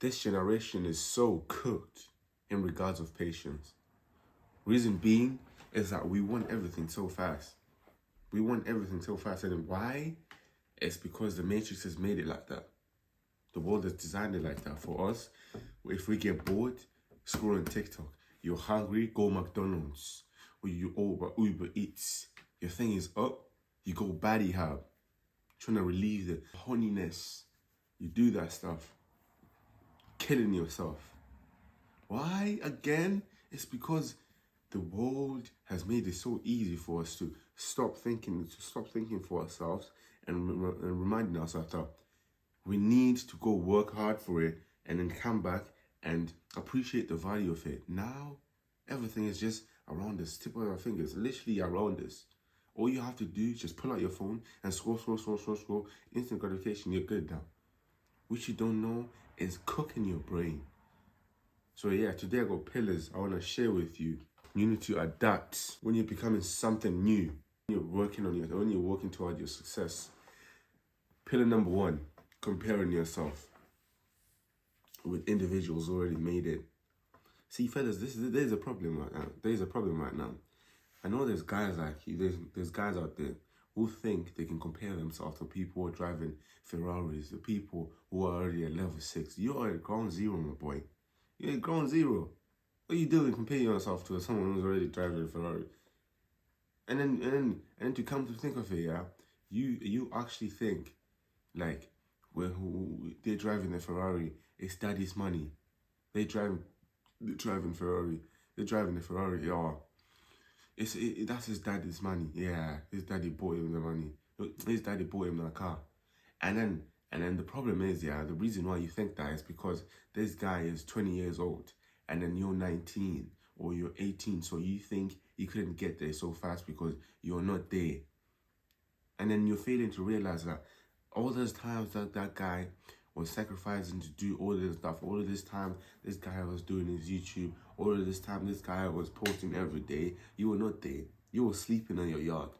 This generation is so cooked in regards of patience. Reason being is that we want everything so fast. We want everything so fast. And why? It's because the Matrix has made it like that. The world has designed it like that for us. If we get bored, scrolling TikTok. You're hungry, go McDonald's. Or you order Uber Eats. Your thing is up, you go Baddie Hub. Trying to relieve the horniness. You do that stuff. Killing yourself. Why? Again, it's because the world has made it so easy for us to stop thinking for ourselves and reminding ourselves that we need to go work hard for it and then come back and appreciate the value of it. Now, everything is just around us, tip of our fingers, literally around us. All you have to do is just pull out your phone and scroll. Instant gratification, you're good now. What you don't know is cooking your brain. So yeah, today I got pillars I want to share with you. You need to adapt when you're becoming something new. When you're working toward your success. Pillar number 1, comparing yourself with individuals already made it. See, fellas, there's a problem right now. There's a problem right now. I know there's guys like you. There's guys out there who think they can compare themselves to people who are driving Ferraris, the people who are already at level 6. You're at ground zero, my boy. You're at ground zero. What are you doing comparing yourself to someone who's already driving a Ferrari? And then to come to think of it, yeah, you actually think like they're driving a Ferrari, it's daddy's money. They're driving Ferrari. They're driving the Ferrari, yeah. That's his daddy's money. Yeah, his daddy bought him the money. His daddy bought him the car. And then the problem is, yeah, the reason why you think that is because this guy is 20 years old and then you're 19 or you're 18. So you think you couldn't get there so fast because you're not there. And then you're failing to realize that all those times that guy was sacrificing to do all of this stuff, all of this time this guy was doing his YouTube, all of this time this guy was posting every day, you were not there. You were sleeping on your yard.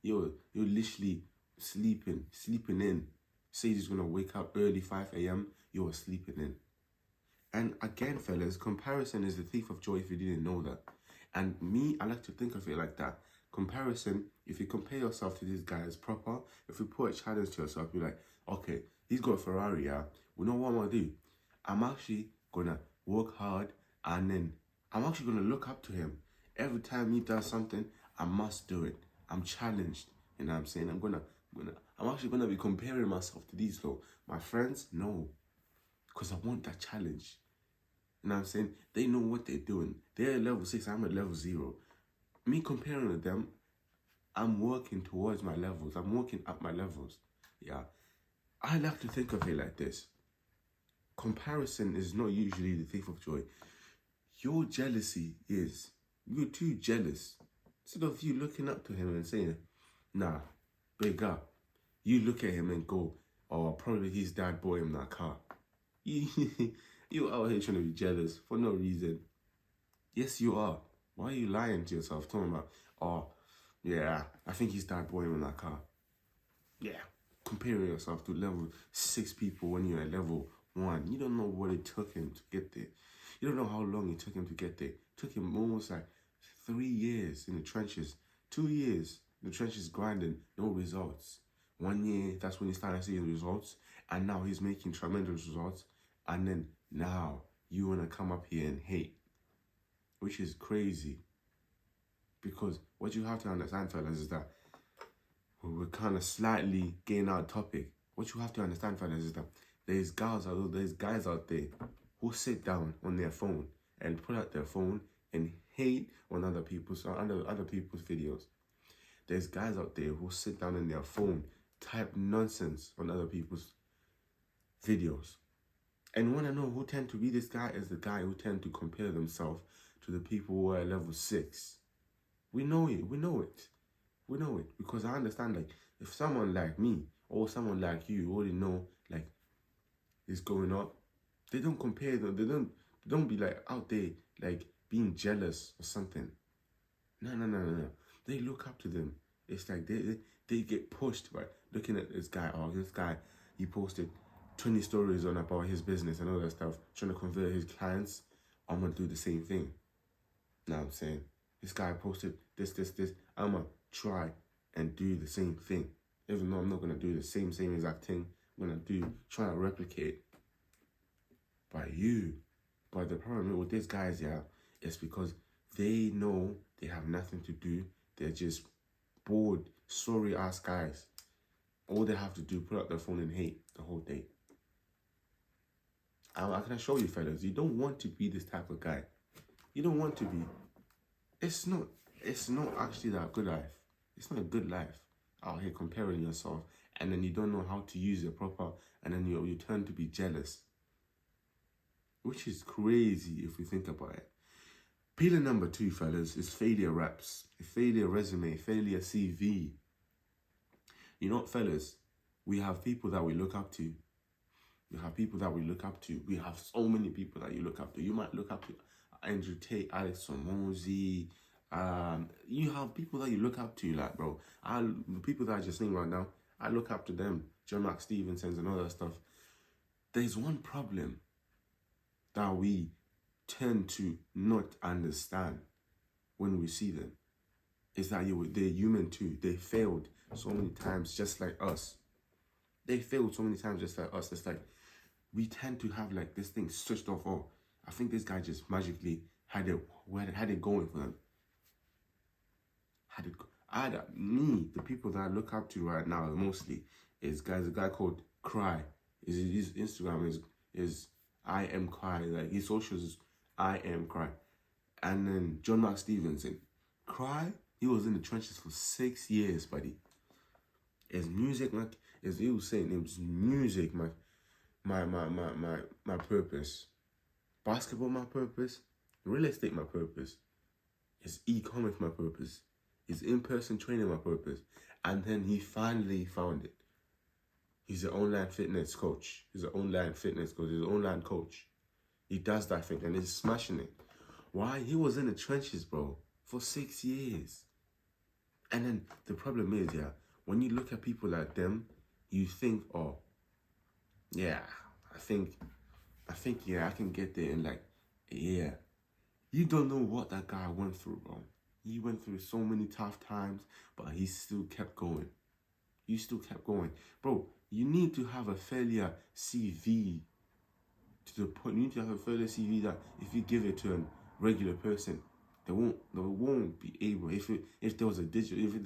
You're literally sleeping in. Say you're just gonna wake up early, 5 a.m., you were sleeping in. And again, fellas, comparison is the thief of joy if you didn't know that. And me, I like to think of it like that. Comparison, if you compare yourself to this guy as proper, if you put a challenge to yourself, you're like, okay, he's got a Ferrari, yeah? We know what I'm gonna do. I'm actually gonna work hard and then I'm actually gonna look up to him. Every time he does something, I must do it. I'm challenged. You know what I'm saying? I'm actually gonna be comparing myself to these though. My friends, no. Because I want that challenge. You know what I'm saying? They know what they're doing. They're at level 6, I'm at level 0. Me comparing with them, I'm working towards my levels. I'm working up my levels. Yeah. I like to think of it like this. Comparison is not usually the thief of joy. Your jealousy is. You're too jealous. Instead of you looking up to him and saying, nah, big up. You look at him and go, oh, probably his dad bought him that car. You're out here trying to be jealous for no reason. Yes, you are. Why are you lying to yourself? Talking about, oh, yeah, I think his dad bought him that car. Yeah. Comparing yourself to level 6 people when you're at level 1. You don't know what it took him to get there. You don't know how long it took him to get there. It took him almost like 3 years in the trenches. 2 years in the trenches grinding, no results. 1 year, that's when he started seeing results. And now he's making tremendous results. And then now you want to come up here and hate. Which is crazy. Because what you have to understand, fellas, is that we're kind of slightly getting out of topic. What you have to understand, fellas, is that there's guys out there who sit down on their phone and pull out their phone and hate on other people's videos. There's guys out there who sit down on their phone, type nonsense on other people's videos. And when I know who tend to be this guy is the guy who tend to compare themselves to the people who are at level 6. We know it. Because I understand, like, if someone like me or someone like you already know, like, is going up, they don't compare them. They don't be, like, out there, like, being jealous or something. No. They look up to them. It's like they get pushed by looking at this guy. Oh, this guy, he posted 20 stories on about his business and all that stuff, trying to convert his clients, I'm gonna do the same thing. Know what I'm saying? This guy posted this. I'm gonna try and do the same thing. Even though I'm not gonna do the same exact thing, I'm gonna try to replicate by you. But the problem with these guys, yeah, is because they know they have nothing to do. They're just bored, sorry ass guys. All they have to do, put up their phone and hate the whole day. I can show you, fellas, you don't want to be this type of guy. You don't want to be. It's not actually that good life. It's not a good life out here comparing yourself, and then you don't know how to use it proper, and then you turn to be jealous. Which is crazy if we think about it. Pillar number 2, fellas, is failure raps. A failure resume, failure CV. You know what, fellas? We have people that we look up to. We have people that we look up to. We have so many people that you look up to. You might look up to Andrew Tate, Alex Hormozy. You have people that you look up to, like, bro. The people that I just saying right now, I look up to them. John Mark Stevenson's and all that stuff. There's one problem that we tend to not understand when we see them. Is that they're human too. They failed so many times just like us. They failed so many times just like us. It's like we tend to have like this thing switched off. Oh, I think this guy just magically had it going for them. The people that I look up to right now mostly is a guy called Cry. His Instagram is I am Cry. Like his socials is I am Cry. And then John Mark Stevenson. Cry, he was in the trenches for 6 years, buddy. His music, like, as he was saying, it was music, my purpose. Basketball, my purpose. Real estate, my purpose. His e-commerce, my purpose. His in-person training, my purpose. And then he finally found it. He's an online fitness coach. He's an online coach. He does that thing and he's smashing it. Why? He was in the trenches, bro, for 6 years. And then the problem is, yeah, when you look at people like them, you think, oh, yeah, I think, yeah, I can get there in like a year. You don't know what that guy went through, bro. He went through so many tough times, but he still kept going. You still kept going. Bro, you need to have a failure CV to the point. You need to have a failure CV that if you give it to a regular person, they won't be able, if there was a digital, if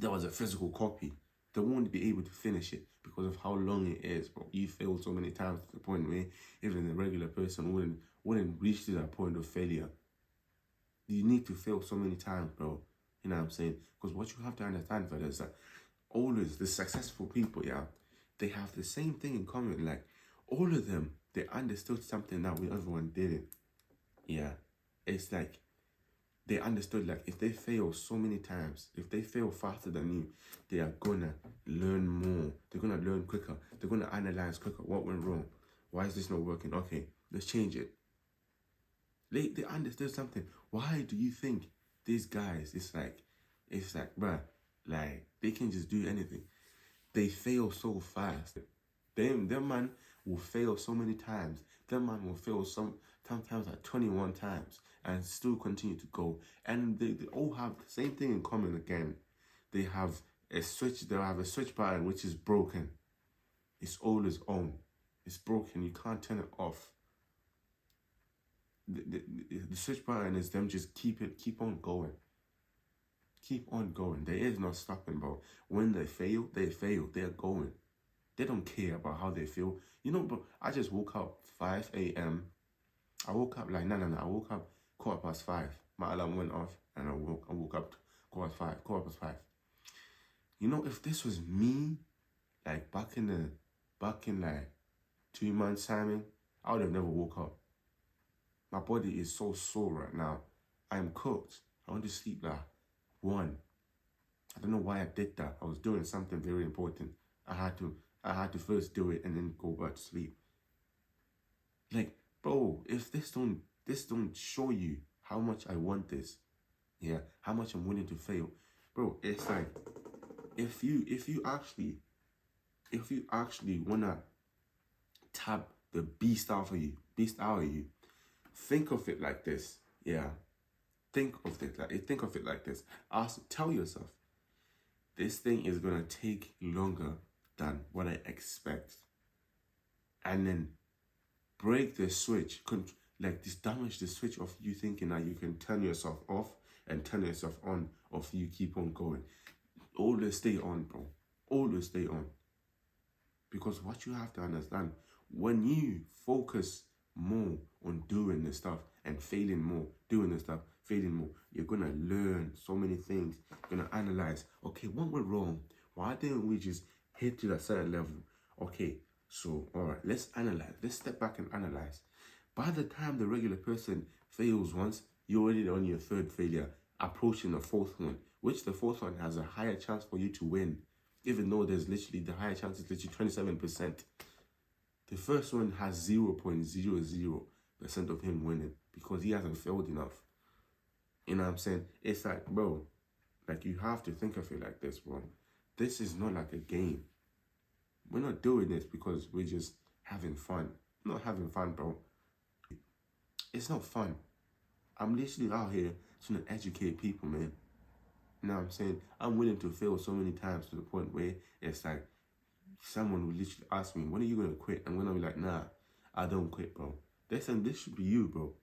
there was a physical copy, they won't be able to finish it because of how long it is, bro. You failed so many times to the point where even a regular person wouldn't reach to that point of failure. You need to fail so many times, bro. You know what I'm saying? Because what you have to understand, fellas, is that always the successful people, yeah, they have the same thing in common. Like, all of them, they understood something that everyone didn't. Yeah. It's like, they understood, like, if they fail so many times, if they fail faster than you, they are gonna learn more. They're gonna learn quicker. They're gonna analyze quicker. What went wrong? Why is this not working? Okay, let's change it. They understood something. Why do you think these guys, it's like, bruh, like, they can just do anything. They fail so fast. Them man will fail so many times. Them man will fail sometimes like 21 times and still continue to go. And they all have the same thing in common again. They have a switch button which is broken. It's always on. It's broken. You can't turn it off. The switch button is them just keep on going. Keep on going. There is no stopping, bro. When they fail. They're going. They don't care about how they feel. You know, bro, I just woke up 5 a.m. I woke up like, no. I woke up 5:15. My alarm went off and I woke up 5:15. You know, if this was me, like back in like 2 months timing, I would have never woke up. My body is so sore right now. I am cooked. I want to sleep like 1. I don't know why I did that. I was doing something very important. I had to first do it and then go back to sleep. Like, bro, if this don't show you how much I want this, yeah, how much I'm willing to fail, bro, it's like, if you actually if you actually wanna tap the beast out of you, think of it like this. Yeah. Think of it like this. Tell yourself, this thing is gonna take longer than what I expect. And then break the switch. Like this, damage the switch of you thinking that you can turn yourself off and turn yourself on, of you keep on going. Always stay on, bro. Always stay on. Because what you have to understand, when you focus more on doing the stuff and failing more, doing the stuff, failing more, you're going to learn so many things. You're going to analyze, okay, what went wrong? Why didn't we just hit to that certain level? Okay, so, all right, let's analyze. Let's step back and analyze. By the time the regular person fails once, you're already on your third failure, approaching the fourth one, which the fourth one has a higher chance for you to win, even though there's literally, the higher chance is literally 27%. The first one has 0.00% of him winning because he hasn't failed enough. You know what I'm saying? It's like, bro, like you have to think of it like this, bro. This is not like a game. We're not doing this because we're just having fun. I'm not having fun, bro. It's not fun. I'm literally out here trying to educate people, man. You know what I'm saying? I'm willing to fail so many times to the point where it's like someone will literally ask me, when are you going to quit? And when I'm like, nah, I don't quit, bro. This should be you, bro.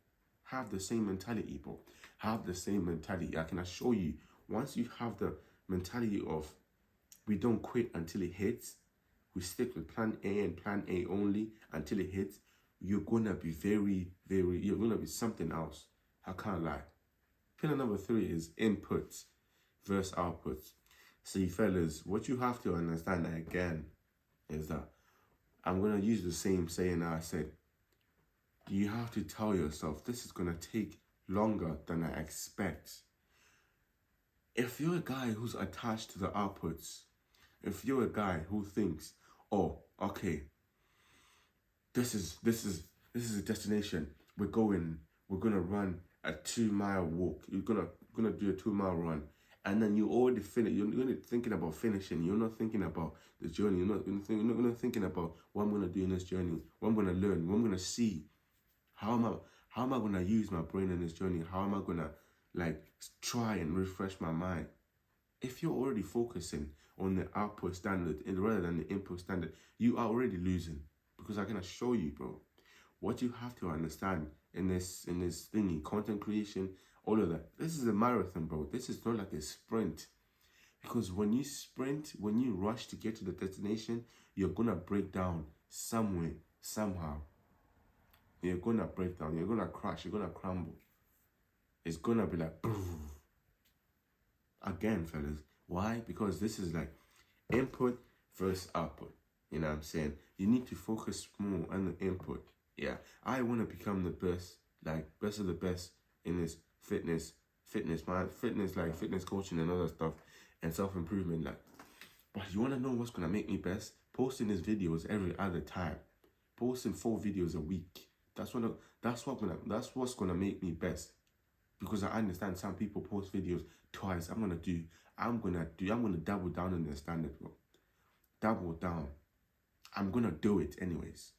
Have the same mentality, bro. Have the same mentality. I can assure you, once you have the mentality of we don't quit until it hits, we stick with plan A and plan A only until it hits, you're going to be you're going to be something else. I can't lie. Pillar number 3 is inputs versus outputs. See, fellas, what you have to understand again is that I'm going to use the same saying that I said. You have to tell yourself, this is going to take longer than I expect. If you're a guy who's attached to the outputs, if you're a guy who thinks, oh, okay, this is a destination. We're gonna run a 2-mile walk. You're gonna do a 2-mile run, and then you already finish. You're not thinking about finishing. You're not thinking about the journey. You're not thinking about what I'm gonna do in this journey. What I'm gonna learn. What I'm gonna see. How am I gonna use my brain in this journey? How am I gonna try and refresh my mind? If you're already focusing on the output standard rather than the input standard, you are already losing. Because I can assure you, bro, what you have to understand in this thingy, content creation, all of that, this is a marathon, bro. This is not like a sprint. Because when you sprint, when you rush to get to the destination, you're gonna break down somewhere, somehow. You're gonna break down, you're gonna crash, you're gonna crumble. It's gonna be like, boom. Again, fellas. Why? Because this is like input versus output. You know what I'm saying? You need to focus more on the input. Yeah. I want to become the best, best of the best in this fitness, like fitness coaching and other stuff and self-improvement. But you want to know what's going to make me best? Posting these videos every other time. Posting 4 videos a week. That's what's going to make me best. Because I understand some people post videos twice. I'm going to double down on their standard, bro. Double down. I'm going to do it anyways.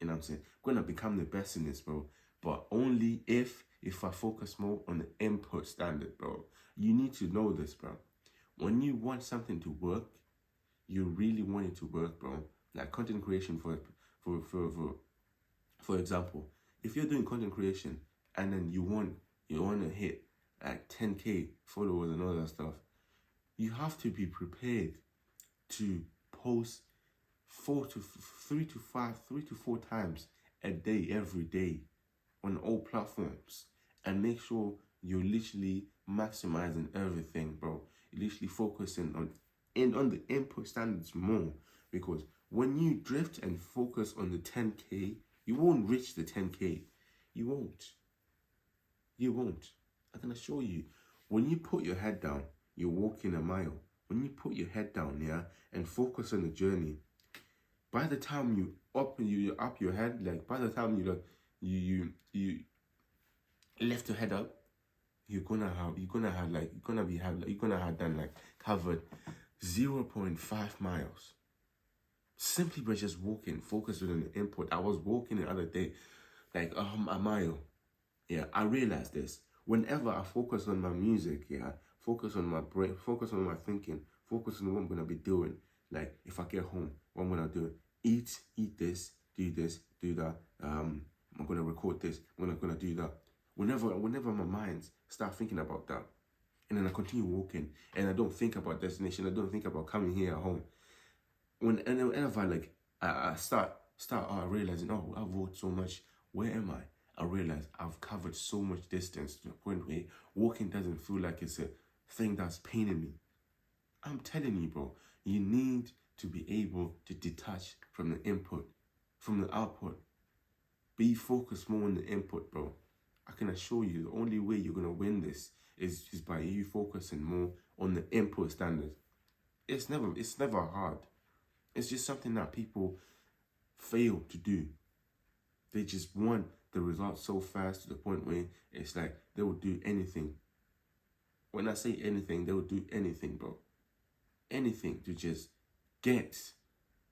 You know what I'm saying? I'm going to become the best in this, bro. But only if I focus more on the input standard, bro. You need to know this, bro. When you want something to work, you really want it to work, bro. Like content creation, for example. If you're doing content creation and then you want to hit like 10K followers and all that stuff, you have to be prepared to post 3 to 4 times a day, every day, on all platforms, and make sure you're literally maximizing everything, bro. You're literally focusing on the input standards more, because when you drift and focus on the 10K, you won't reach the 10K. You won't. I can assure you. When you put your head down, you're walking a mile. When you put your head down, yeah, and focus on the journey, by the time you up your head, by the time you lift your head up, you're gonna have done covered 0.5 miles. Simply by just walking, focus on the input. I was walking the other day, like a mile. Yeah, I realized this. Whenever I focus on my music, yeah, focus on my brain, focus on my thinking, focus on what I'm gonna be doing. Like if I get home, what I'm gonna do? Eat this, do that. I'm gonna record this. I'm gonna do that. Whenever my mind start thinking about that, and then I continue walking, and I don't think about destination. I don't think about coming here at home. Whenever like I start realizing, oh, I've walked so much. Where am I? I realize I've covered so much distance to the point where walking doesn't feel like it's a thing that's paining me. I'm telling you, bro, you need to be able to detach from the input, from the output. Be focused more on the input, bro. I can assure you the only way you're gonna win this is by you focusing more on the input standards. It's never hard. It's just something that people fail to do. They just want the results so fast to the point where it's like they will do anything. When I say anything, they will do anything, bro. Anything to just get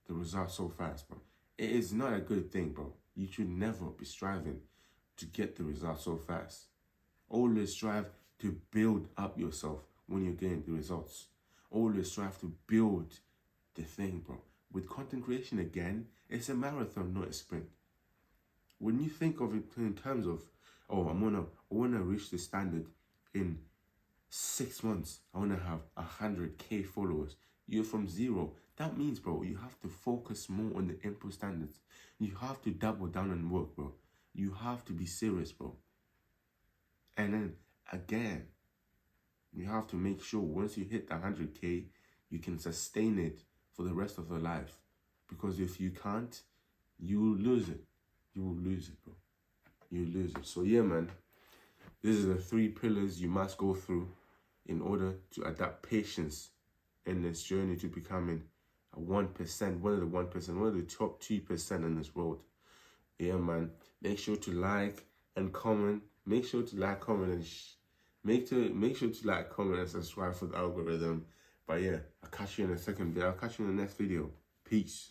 the results so fast, bro. It is not a good thing, bro. You should never be striving to get the results so fast. Always strive to build up yourself when you're getting the results. Always strive to build the thing, bro. With content creation, again, it's a marathon, not a sprint. When you think of it in terms of, oh, I wanna reach the standard in 6 months, I wanna have 100K followers. You're from zero. That means, bro, you have to focus more on the input standards. You have to double down on work, bro. You have to be serious, bro. And then again, you have to make sure once you hit the 100K, you can sustain it for the rest of your life. Because if you can't, you will lose it. You will lose it, bro. You will lose it. So yeah, man, this is the 3 pillars you must go through in order to adapt patience in this journey to becoming a 1%, one of the 1%, one of the top 2% in this world. Yeah, man. Make sure to like and comment. Make sure to like, comment, and make sure to like, comment, and subscribe for the algorithm. But yeah, I'll catch you in the second video. I'll catch you in the next video. Peace.